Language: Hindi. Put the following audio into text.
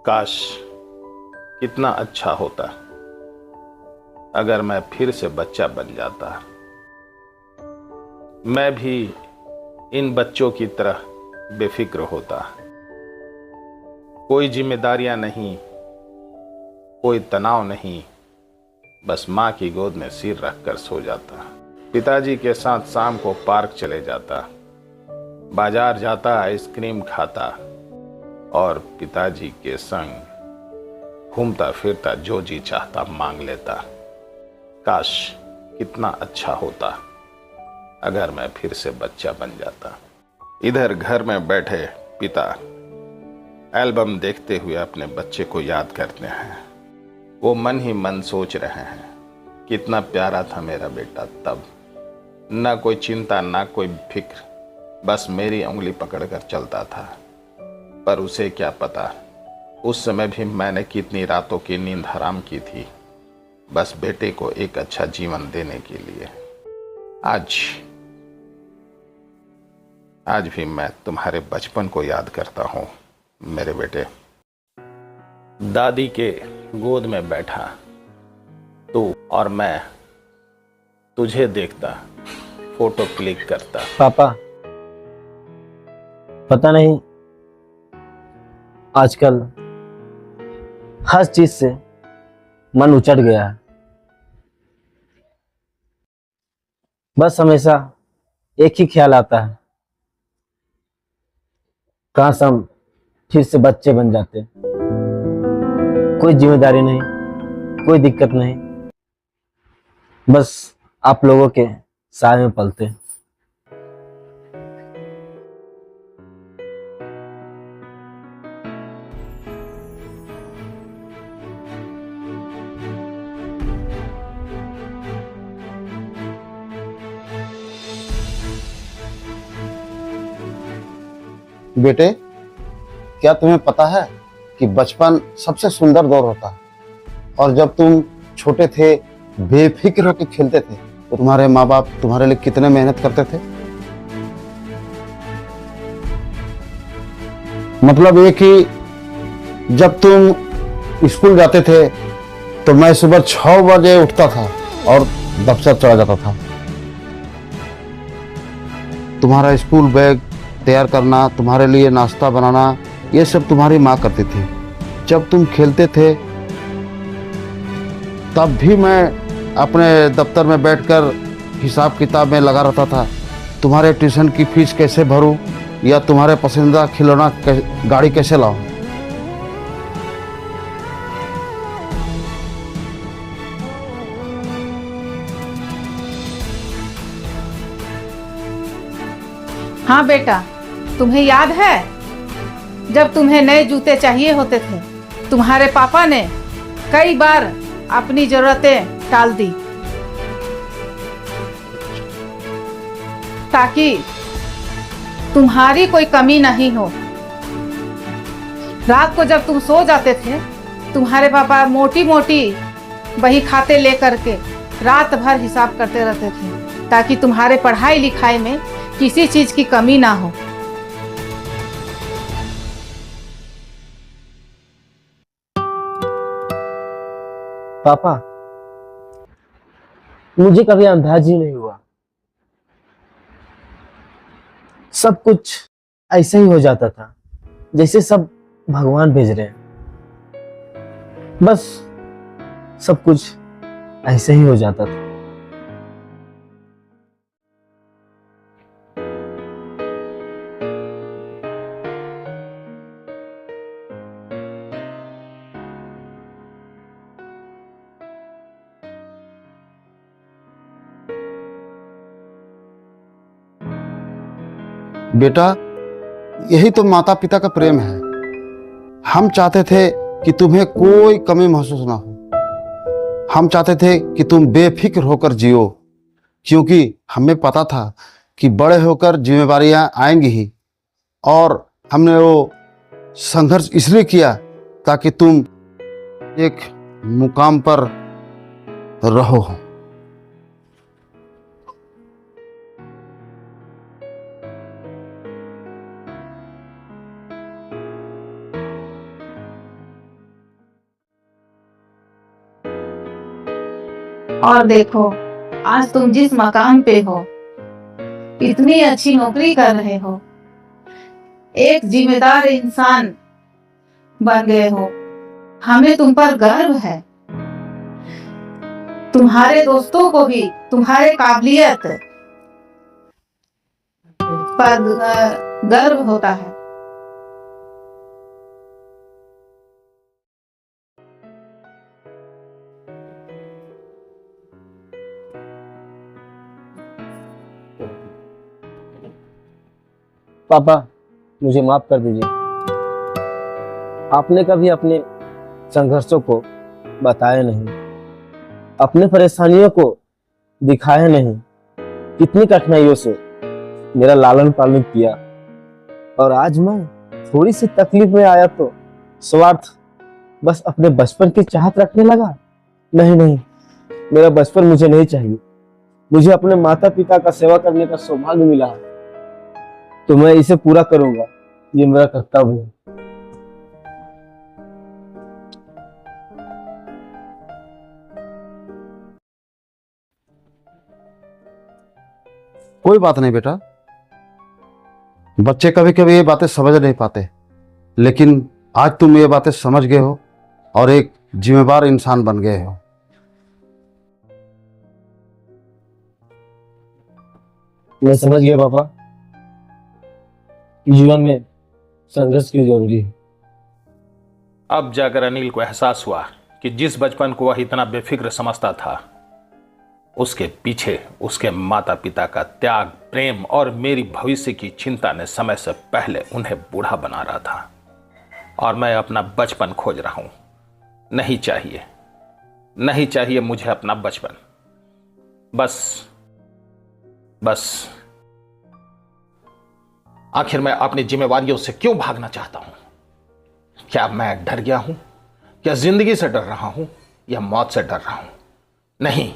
काश कितना अच्छा होता अगर मैं फिर से बच्चा बन जाता। मैं भी इन बच्चों की तरह बेफिक्र होता। कोई जिम्मेदारियां नहीं, कोई तनाव नहीं, बस माँ की गोद में सिर रखकर सो जाता। पिताजी के साथ शाम को पार्क चले जाता, बाजार जाता, आइसक्रीम खाता और पिताजी के संग घूमता फिरता जो जी चाहता मांग लेता। काश कितना अच्छा होता अगर मैं फिर से बच्चा बन जाता। इधर घर में बैठे पिता एल्बम देखते हुए अपने बच्चे को याद करते हैं। वो मन ही मन सोच रहे हैं, कितना प्यारा था मेरा बेटा तब। ना कोई चिंता, ना कोई फिक्र, बस मेरी उंगली पकड़कर चलता था। पर उसे क्या पता, उस समय भी मैंने कितनी रातों की नींद हराम की थी, बस बेटे को एक अच्छा जीवन देने के लिए। आज भी मैं तुम्हारे बचपन को याद करता हूँ मेरे बेटे। दादी के गोद में बैठा तू और मैं तुझे देखता, फोटो क्लिक करता। पापा, पता नहीं आजकल हर चीज से मन उचट गया है। बस हमेशा एक ही ख्याल आता है, काश हम फिर से बच्चे बन जाते। कोई जिम्मेदारी नहीं, कोई दिक्कत नहीं, बस आप लोगों के साय में पलते। बेटे, क्या तुम्हें पता है कि बचपन सबसे सुंदर दौर होता है, और जब तुम छोटे थे, बेफिक्र होकर खेलते थे, तो तुम्हारे माँ बाप तुम्हारे लिए कितने मेहनत करते थे। मतलब ये कि जब तुम स्कूल जाते थे तो मैं सुबह 6 बजे उठता था और दफ्तर चला जाता था। तुम्हारा स्कूल बैग तैयार करना, तुम्हारे लिए नाश्ता बनाना, ये सब तुम्हारी माँ करती थी। जब तुम खेलते थे तब भी मैं अपने दफ्तर में बैठकर हिसाब किताब में लगा रहता था। तुम्हारे ट्यूशन की फीस कैसे भरूं, या तुम्हारे पसंदीदा खिलौना गाड़ी कैसे लाऊं। हाँ बेटा, तुम्हें याद है जब तुम्हें नए जूते चाहिए होते थे, तुम्हारे पापा ने कई बार अपनी जरूरतें टाल दी ताकि तुम्हारी कोई कमी नहीं हो। रात को जब तुम सो जाते थे, तुम्हारे पापा मोटी मोटी बही खाते लेकर के रात भर हिसाब करते रहते थे ताकि तुम्हारे पढ़ाई लिखाई में किसी चीज की कमी ना हो। पापा, मुझे कभी अंदाज ही नहीं हुआ, सब कुछ ऐसे ही हो जाता था जैसे सब भगवान भेज रहे हैं। बस सब कुछ ऐसे ही हो जाता था। बेटा, यही तो माता पिता का प्रेम है। हम चाहते थे कि तुम्हें कोई कमी महसूस ना हो। हम चाहते थे कि तुम बेफिक्र होकर जियो, क्योंकि हमें पता था कि बड़े होकर जिम्मेदारियां आएंगी ही। और हमने वो संघर्ष इसलिए किया ताकि तुम एक मुकाम पर रहो। और देखो आज तुम जिस मकाम पे हो, इतनी अच्छी नौकरी कर रहे हो, एक जिम्मेदार इंसान बन गए हो। हमें तुम पर गर्व है। तुम्हारे दोस्तों को भी तुम्हारे काबिलियत पर गर्व होता है। पापा, मुझे माफ कर दीजिए। आपने कभी अपने संघर्षों को बताया नहीं, अपने परेशानियों को दिखाया नहीं। कितनी कठिनाइयों से मेरा लालन पालन किया, और आज मैं थोड़ी सी तकलीफ में आया तो स्वार्थ बस अपने बचपन की चाहत रखने लगा। नहीं नहीं, मेरा बचपन मुझे नहीं चाहिए। मुझे अपने माता पिता का सेवा करने का सौभाग्य मिला है, तो मैं इसे पूरा करूंगा। ये मेरा कर्तव्य है। कोई बात नहीं बेटा, बच्चे कभी कभी ये बातें समझ नहीं पाते, लेकिन आज तुम ये बातें समझ गए हो और एक जिम्मेदार इंसान बन गए हो। मैं समझ गया पापा, जीवन में संघर्ष की जरूरी है। अब जाकर अनिल को एहसास हुआ कि जिस बचपन को वह इतना बेफिक्र समझता था, उसके पीछे उसके माता पिता का त्याग, प्रेम और मेरी भविष्य की चिंता ने समय से पहले उन्हें बूढ़ा बना रहा था। और मैं अपना बचपन खोज रहा हूं। नहीं चाहिए, नहीं चाहिए मुझे अपना बचपन। बस आखिर मैं अपनी जिम्मेवारियों से क्यों भागना चाहता हूं? क्या मैं डर गया हूं? क्या जिंदगी से डर रहा हूं या मौत से डर रहा हूं? नहीं,